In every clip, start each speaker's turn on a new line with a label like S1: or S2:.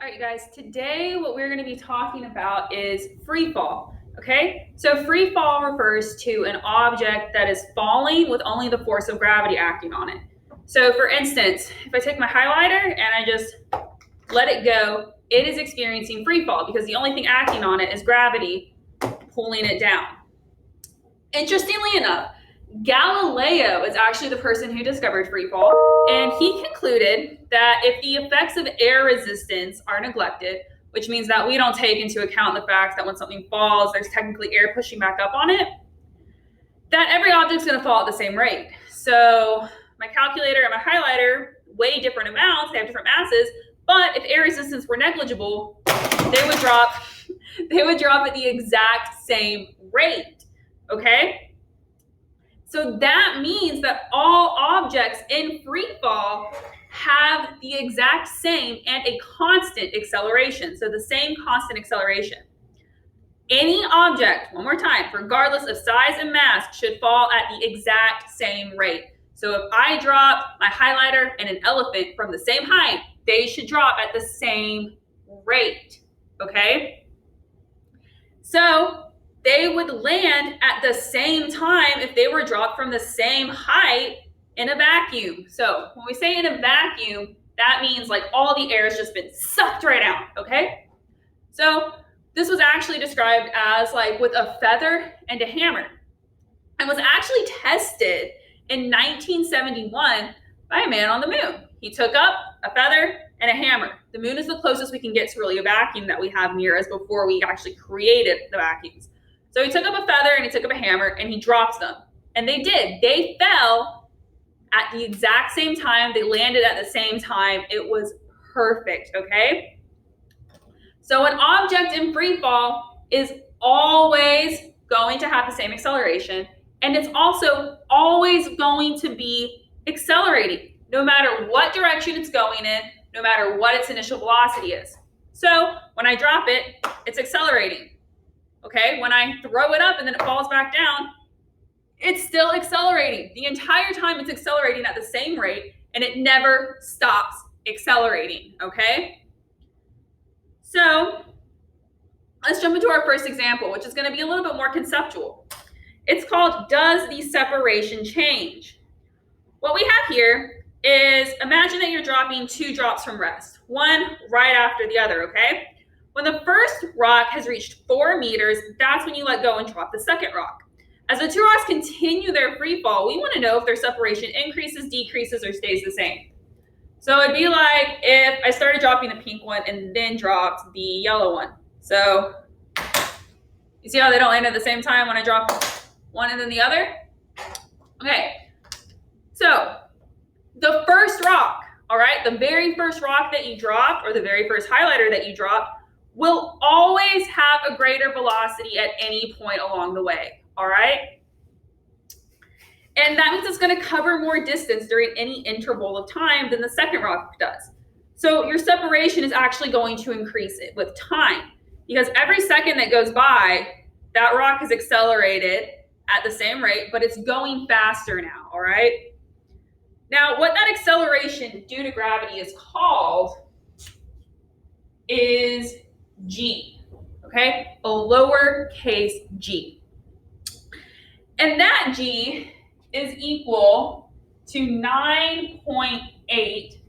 S1: All right, you guys, today what we're going to be talking about is free fall. Okay, so free fall refers to an object that is falling with only the force of gravity acting on it. So, for instance, if I take my highlighter and I just let it go, it is experiencing free fall because the only thing acting on it is gravity pulling it down. Interestingly enough, Galileo is actually the person who discovered free fall, and he concluded that if the effects of air resistance are neglected, which means that we don't take into account the fact that when something falls, there's technically air pushing back up on it, that every object's going to fall at the same rate. So my calculator and my highlighter weigh different amounts, they have different masses, but if air resistance were negligible, they would drop at the exact same rate. Okay? So that means that all objects in free fall have the exact same and a constant acceleration. So the same constant acceleration. Any object, one more time, regardless of size and mass, should fall at the exact same rate. So if I drop my highlighter and an elephant from the same height, they should drop at the same rate. Okay? So they would land at the same time if they were dropped from the same height in a vacuum. So when we say in a vacuum, that means like all the air has just been sucked right out, okay? So this was actually described as like with a feather and a hammer, and was actually tested in 1971 by a man on the moon. He took up a feather and a hammer. The moon is the closest we can get to really a vacuum that we have near us before we actually created the vacuums. So he took up a feather and he took up a hammer and he dropped them. And they did. They fell at the exact same time. They landed at the same time. It was perfect, okay? So an object in free fall is always going to have the same acceleration, and it's also always going to be accelerating, no matter what direction it's going in, no matter what its initial velocity is. So when I drop it, it's accelerating. Okay, when I throw it up and then it falls back down, it's still accelerating. The entire time it's accelerating at the same rate, and it never stops accelerating, okay? So let's jump into our first example, which is going to be a little bit more conceptual. It's called, does the separation change? What we have here is, imagine that you're dropping two drops from rest, one right after the other, okay? When the first rock has reached 4 meters, that's when you let go and drop the second rock. As the two rocks continue their free fall, we want to know if their separation increases, decreases, or stays the same. So it'd be like if I started dropping the pink one and then dropped the yellow one. So you see how they don't land at the same time when I drop one and then the other? Okay, so the first rock, all right, the very first rock that you drop, or the very first highlighter that you drop, will always have a greater velocity at any point along the way, all right? And that means it's going to cover more distance during any interval of time than the second rock does. So your separation is actually going to increase it with time, because every second that goes by, that rock is accelerated at the same rate, but it's going faster now, all right? Now, what that acceleration due to gravity is called is g, okay? A lowercase g. And that g is equal to 9.8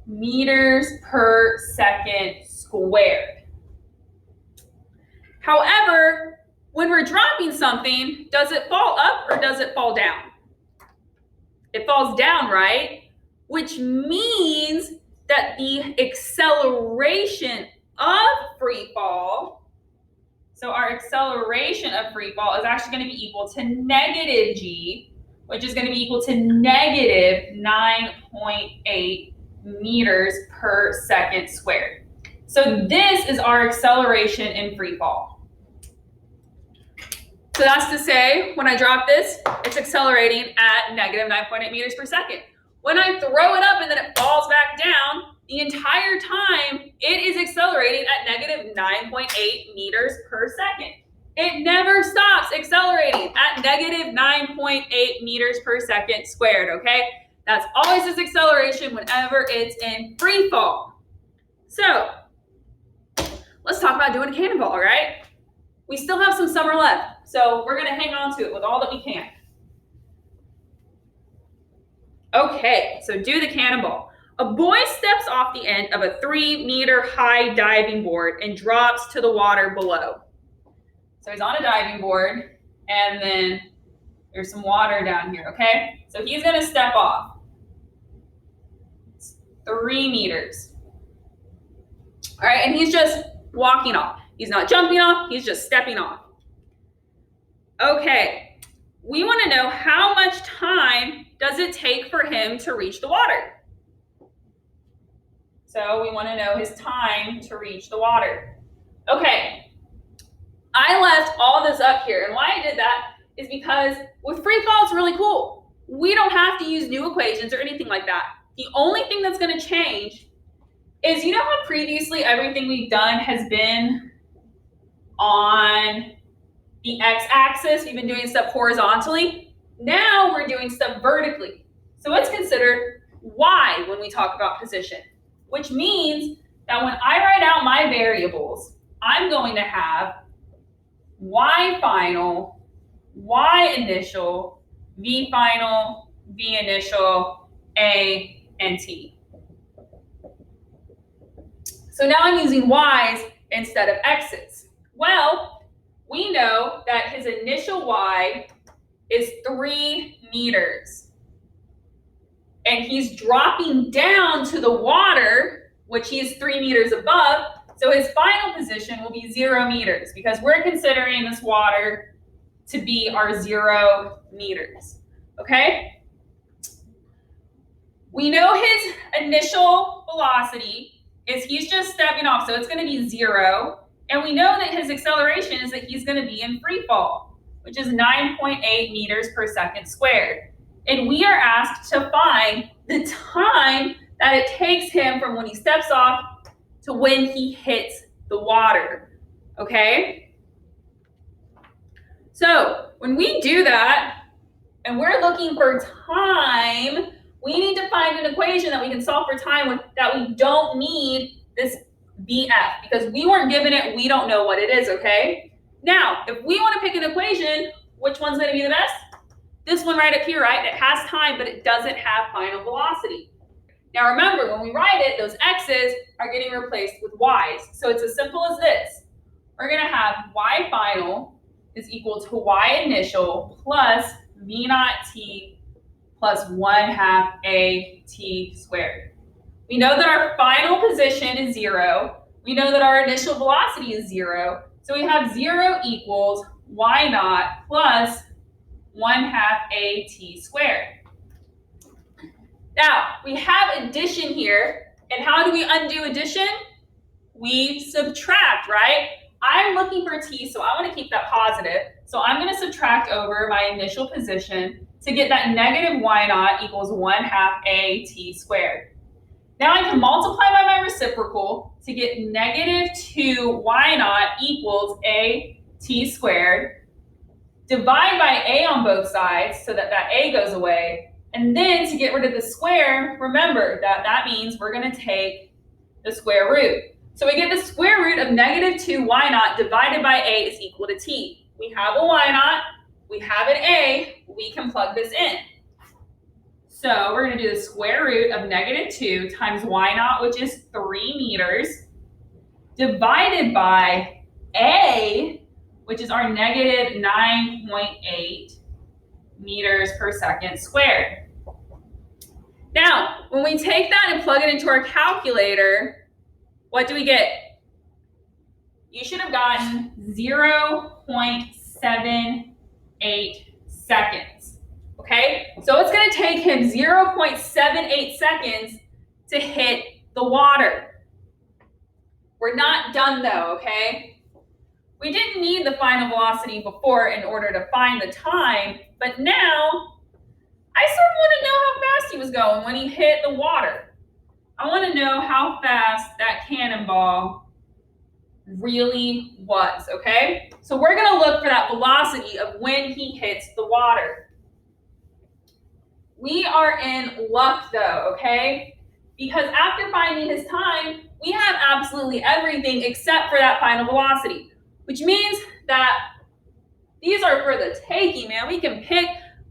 S1: meters per second squared. However, when we're dropping something, does it fall up or does it fall down? It falls down, right? Which means that the acceleration of free fall, so our acceleration of free fall is actually going to be equal to negative g, which is going to be equal to negative 9.8 meters per second squared. So this is our acceleration in free fall. So that's to say, when I drop this, it's accelerating at negative 9.8 meters per second. When I throw it up and then it falls back down, the entire time it is accelerating at negative 9.8 meters per second. It never stops accelerating at negative 9.8 meters per second squared, okay? That's always its acceleration whenever it's in free fall. So about doing a cannonball, right? We still have some summer left, so we're gonna hang on to it with all that we can. Okay, so do the cannonball. A boy steps off the end of a 3-meter high diving board and drops to the water below. So he's on a diving board, and then there's some water down here, okay? So he's gonna step off. It's 3 meters. All right, and he's just walking off. He's not jumping off, he's just stepping off. Okay, we wanna know how much time does it take for him to reach the water? So we wanna know his time to reach the water. Okay, I left all this up here, and why I did that is because with free fall, it's really cool. We don't have to use new equations or anything like that. The only thing that's gonna change is, you know how previously everything we've done has been on the x-axis? We've been doing stuff horizontally. Now we're doing stuff vertically. So it's considered y when we talk about position, which means that when I write out my variables, I'm going to have y final, y initial, v final, v initial, a, and t. So now I'm using y's instead of x's. Well, we know that his initial y is 3 meters. And he's dropping down to the water, which he is 3 meters above. So his final position will be 0 meters because we're considering this water to be our 0 meters, okay? We know his initial velocity is he's just stepping off, so it's gonna be 0. And we know that his acceleration is that he's gonna be in free fall, which is 9.8 meters per second squared. And we are asked to find the time that it takes him from when he steps off to when he hits the water, okay? So when we do that, and we're looking for time, we need to find an equation that we can solve for time with, that we don't need this BF, because we weren't given it, we don't know what it is, okay? Now, if we want to pick an equation, which one's going to be the best? This one right up here, right? It has time, but it doesn't have final velocity. Now remember, when we write it, those x's are getting replaced with y's. So it's as simple as this. We're going to have y final is equal to y initial plus v naught t plus 1/2 a t squared. We know that our final position is 0. We know that our initial velocity is 0. So we have 0 equals y naught plus 1/2 a t squared. Now, we have addition here, and how do we undo addition? We subtract, right? I'm looking for t, so I want to keep that positive. So I'm going to subtract over my initial position to get that negative y naught equals 1/2 a t squared. Now I can multiply by my reciprocal to get negative 2 y naught equals a t squared. Divide by a on both sides so that that a goes away. And then to get rid of the square, remember that that means we're going to take the square root. So we get the square root of negative 2 y naught divided by a is equal to t. We have a y naught, we have an a, we can plug this in. So we're going to do the square root of negative 2 times y naught, which is 3 meters, divided by a, which is our negative 9.8 meters per second squared. Now, when we take that and plug it into our calculator, what do we get? You should have gotten 0.78 seconds, okay? So it's gonna take him 0.78 seconds to hit the water. We're not done though, okay? We didn't need the final velocity before in order to find the time, but now I sort of want to know how fast he was going when he hit the water. I want to know how fast that cannonball really was, okay? So we're going to look for that velocity of when he hits the water. We are in luck though, okay? Because after finding his time, we have absolutely everything except for that final velocity, which means that these are for the taking, man. We can pick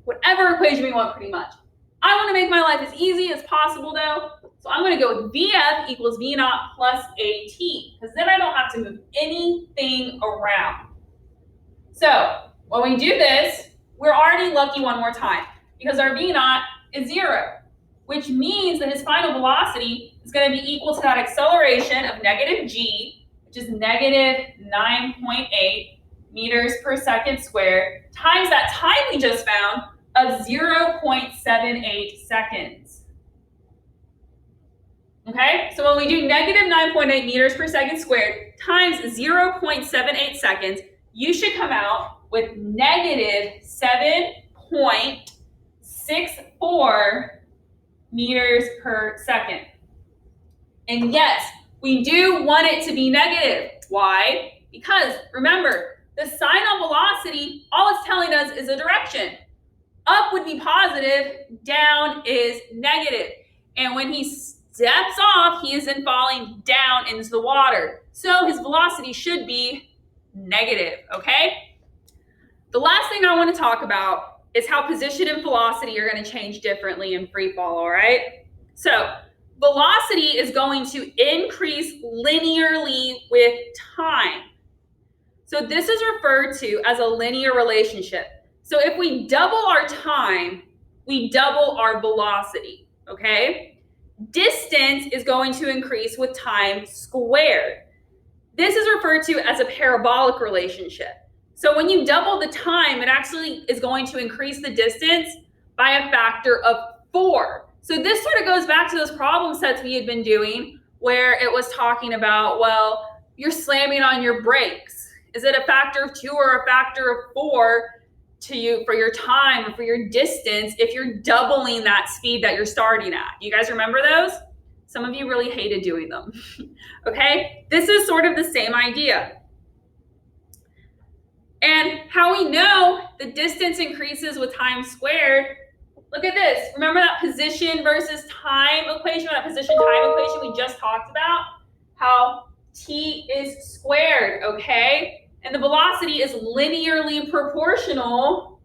S1: whatever equation we want pretty much. I want to make my life as easy as possible though, so I'm going to go with VF equals V naught plus AT, because then I don't have to move anything around. So when we do this, we're already lucky one more time, because our V naught is 0, which means that his final velocity is going to be equal to that acceleration of negative g, which is negative 9.8 meters per second squared, times that time we just found of 0.78 seconds. Okay, so when we do negative 9.8 meters per second squared times 0.78 seconds, you should come out with negative 7.64 meters per second. And yes, we do want it to be negative. Why? Because remember, the sign on velocity, all it's telling us is a direction. Up would be positive, down is negative. And when he steps off, he isn't falling down into the water. So his velocity should be negative, okay? The last thing I want to talk about is how position and velocity are going to change differently in free fall, all right? So velocity is going to increase linearly with time. So this is referred to as a linear relationship. So if we double our time, we double our velocity, okay? Distance is going to increase with time squared. This is referred to as a parabolic relationship. So when you double the time, it actually is going to increase the distance by a factor of 4. So this sort of goes back to those problem sets we had been doing where it was talking about, well, you're slamming on your brakes. Is it a factor of 2 or a factor of 4 to you for your time or for your distance if you're doubling that speed that you're starting at? You guys remember those? Some of you really hated doing them. Okay? This is sort of the same idea. And how we know the distance increases with time squared, look at this. Remember that position versus time equation, that position time equation we just talked about? How t is squared, okay? And the velocity is linearly proportional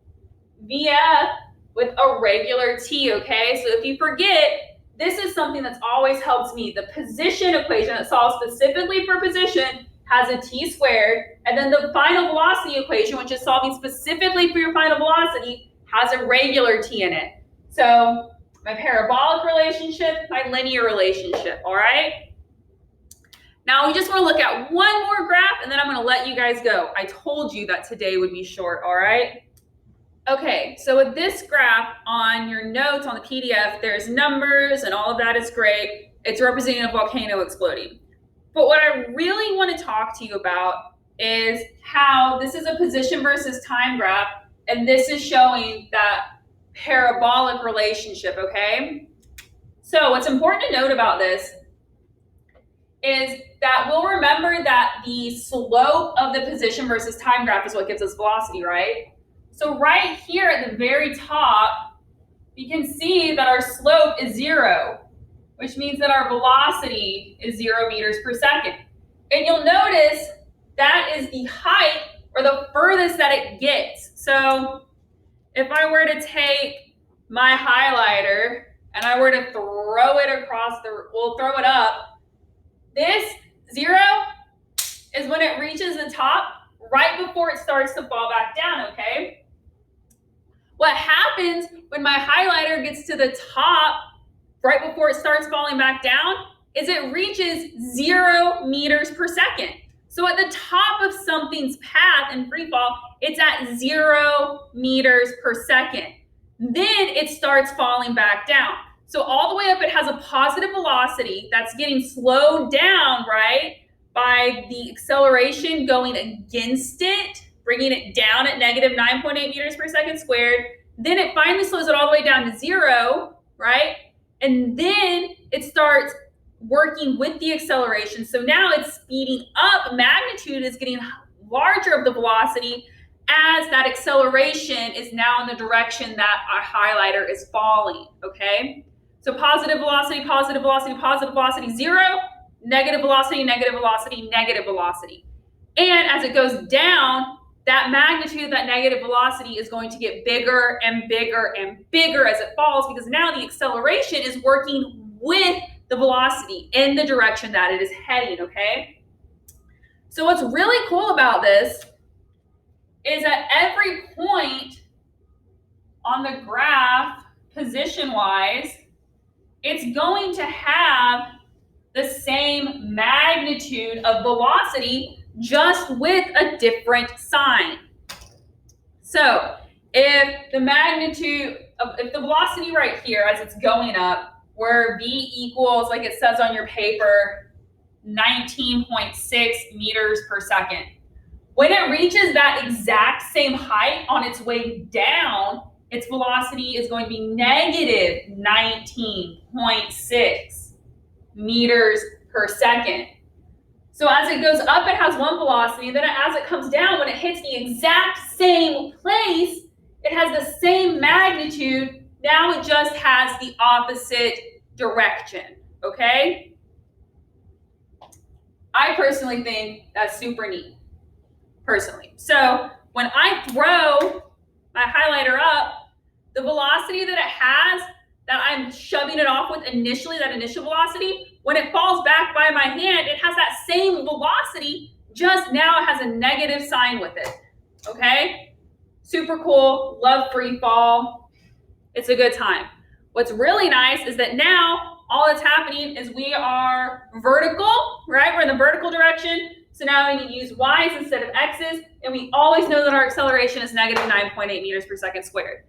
S1: VF with a regular t, okay? So if you forget, this is something that's always helped me. The position equation that solves specifically for position has a t squared, and then the final velocity equation, which is solving specifically for your final velocity, has a regular t in it. So my parabolic relationship, my linear relationship, all right? Now we just want to look at one more graph, and then I'm going to let you guys go. I told you that today would be short, all right? Okay, so with this graph on your notes on the PDF, there's numbers and all of that is great. It's representing a volcano exploding. But what I really want to talk to you about is how this is a position versus time graph, and this is showing that parabolic relationship, okay? So what's important to note about this is that we'll remember that the slope of the position versus time graph is what gives us velocity, right? So right here at the very top, we can see that our slope is 0, which means that our velocity is 0 meters per second. And you'll notice that is the height or the furthest that it gets. So if I were to take my highlighter and I were to throw it across we'll throw it up, this 0 is when it reaches the top right before it starts to fall back down, okay? What happens when my highlighter gets to the top right before it starts falling back down is it reaches 0 meters per second. So at the top of something's path in free fall, it's at 0 meters per second. Then it starts falling back down. So all the way up, it has a positive velocity that's getting slowed down, right, by the acceleration going against it, bringing it down at negative 9.8 meters per second squared. Then it finally slows it all the way down to 0, right? And then it starts working with the acceleration. So now it's speeding up. Magnitude is getting larger of the velocity as that acceleration is now in the direction that our highlighter is falling, okay? So positive velocity, positive velocity, positive velocity, 0, negative velocity, negative velocity, negative velocity. And as it goes down, that magnitude of that negative velocity is going to get bigger and bigger and bigger as it falls, because now the acceleration is working with the velocity in the direction that it is heading, okay? So what's really cool about this is at every point on the graph, position-wise, it's going to have the same magnitude of velocity, just with a different sign. So if the magnitude of, if the velocity right here as it's going up, where v equals, like it says on your paper, 19.6 meters per second. When it reaches that exact same height on its way down, its velocity is going to be negative 19.6 meters per second. So as it goes up, it has one velocity, and then as it comes down, when it hits the exact same place, it has the same magnitude. Now it just has the opposite direction, okay? I personally think that's super neat, personally. So when I throw my highlighter up, the velocity that it has, that I'm shoving it off with initially, that initial velocity, when it falls back by my hand, it has that same velocity, just now it has a negative sign with it, okay? Super cool, love free fall. It's a good time. What's really nice is that now all that's happening is we are vertical, right? We're in the vertical direction. So now we need to use y's instead of x's, and we always know that our acceleration is negative 9.8 meters per second squared.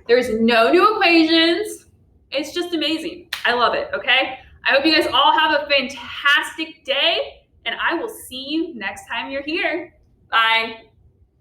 S1: There's no new equations. It's just amazing. I love it, okay? I hope you guys all have a fantastic day, and I will see you next time you're here. Bye.